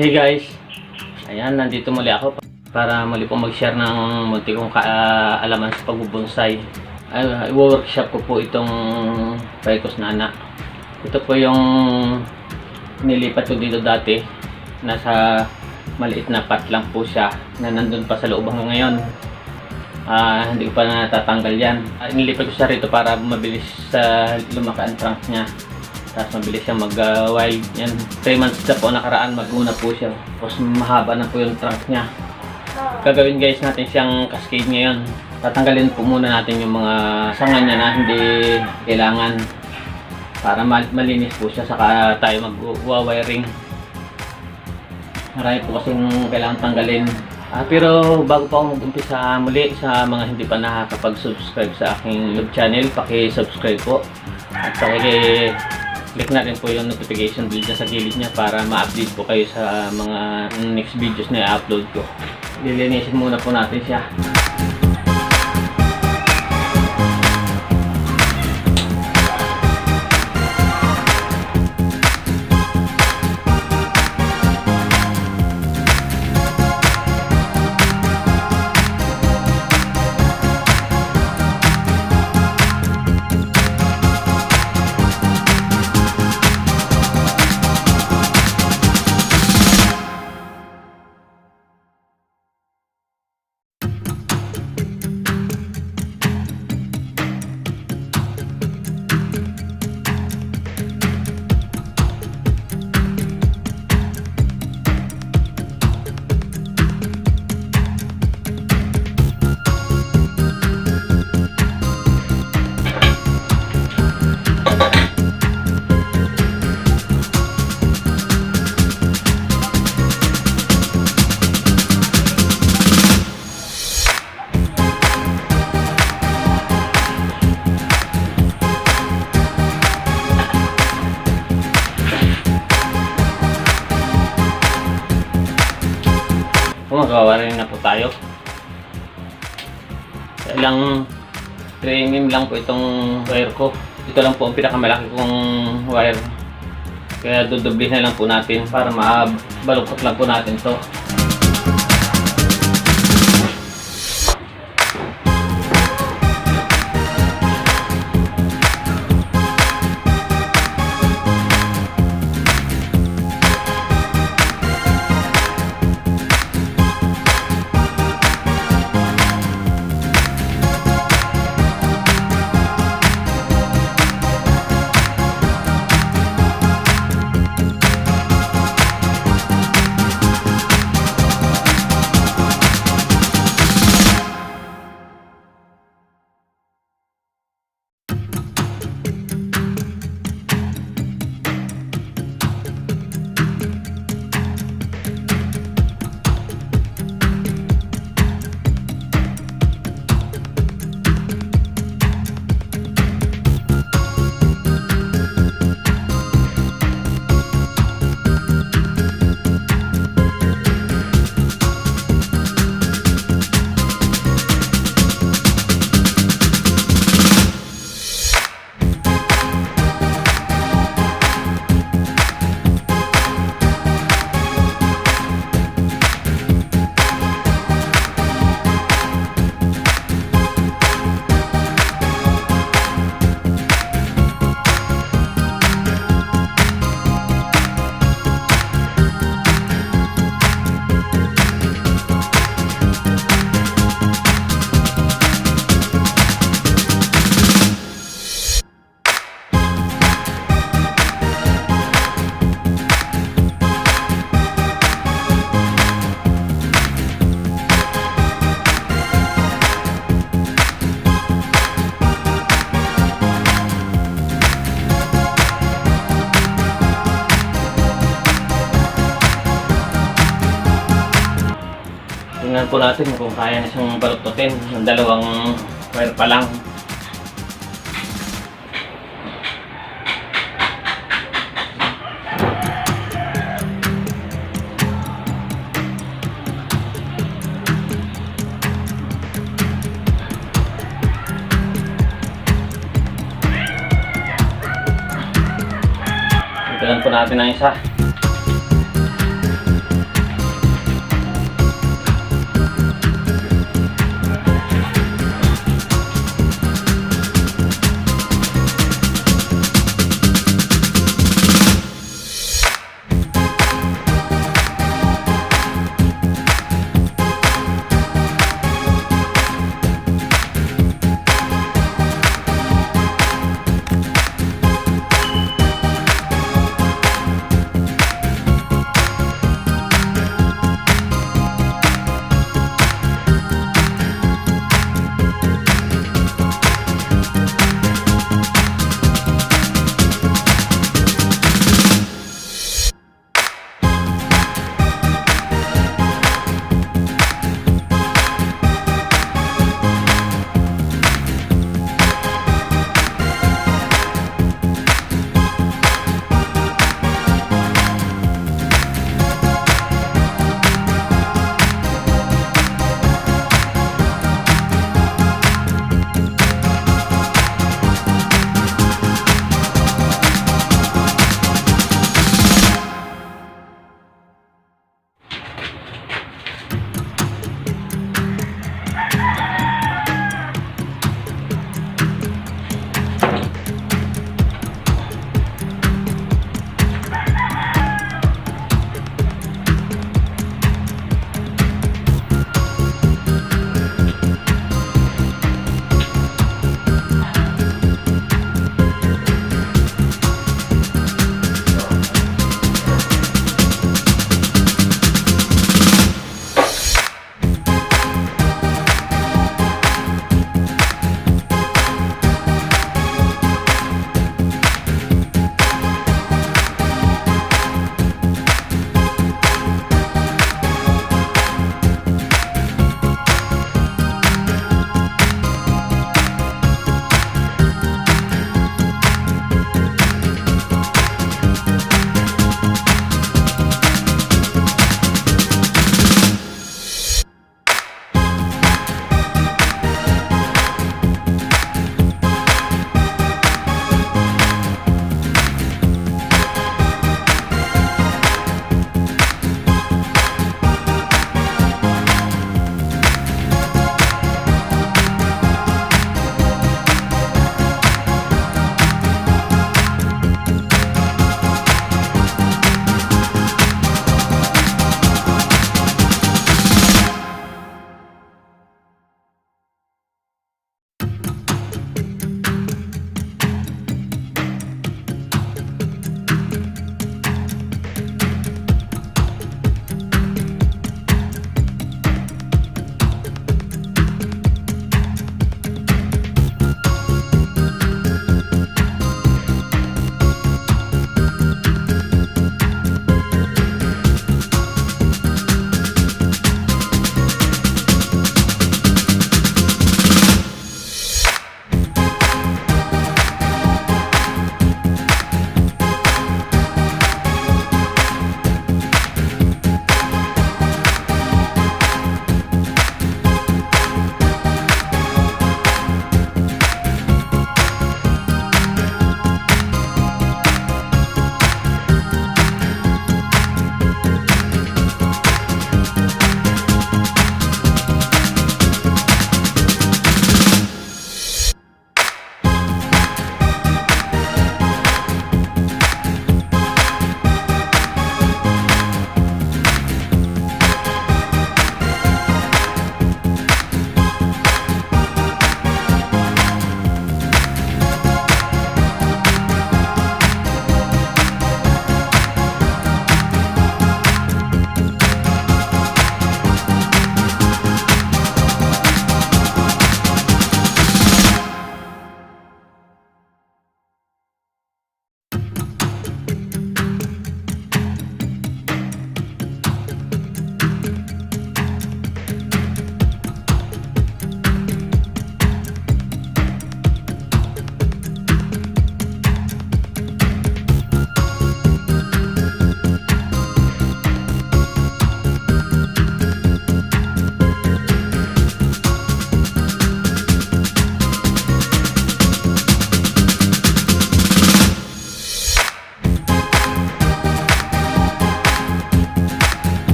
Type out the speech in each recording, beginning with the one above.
Hey guys, ayan, nandito muli ako para muli pong mag-share ng munti kong kaalaman sa pagbubonsai. I-workshop ko po itong Ficus na anak. Ito po yung nilipat ko dito dati. Nasa maliit na pot lang po siya na nandun pa sa loob hanggang ngayon. Hindi ko pa natatanggal yan. Nilipat ko siya rito para mabilis lumaki ang trunk niya. Tapos mabilis siya mag-wild. Yan, 3 months na po nakaraan, mag-una po siya. Tapos mahaba na po yung trunk niya. Gagawin guys natin siyang cascade ngayon. Tatanggalin po muna natin yung mga sanga niya na hindi kailangan para malinis po siya, saka tayo mag-wiring. Marami po kasing kailangan tanggalin. Pero bago pa ako mag-umpisa muli, sa mga hindi pa nakakapag-subscribe sa aking YouTube channel, paki-subscribe po. At click na rin po yung notification bell dyan sa gilid niya para ma-update po kayo sa mga next videos na i-upload ko. Lilinisin muna po natin siya. Magawarin na po tayo. Ilang 3 mm lang po itong wire ko. Ito lang po ang pinakamalaki kong wire. Kaya dudublihin na lang po natin para mabalukot lang po natin to. Tingnan po natin kung kaya na siyang baluktutin ng 2 wire pa lang. Tingnan po natin ang isa.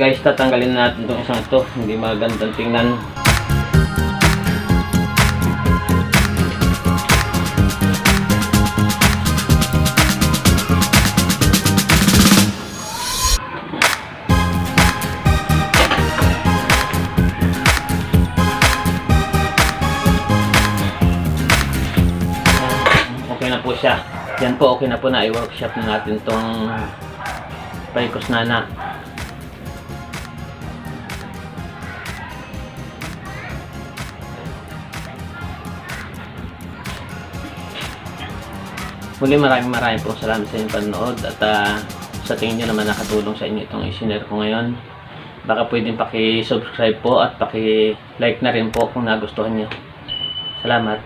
guys, tatanggalin natin itong isang ito. Hindi magandang tingnan. Okay na po siya. Yan po, okay na po na i-workshop na natin itong Ficus nana. Muli maraming po salamat sa inyong panonood at sa tingin nyo naman nakatulong sa inyo itong i-share ko ngayon. Baka pwedeng paki-subscribe po at paki-like na rin po kung nagustuhan nyo. Salamat.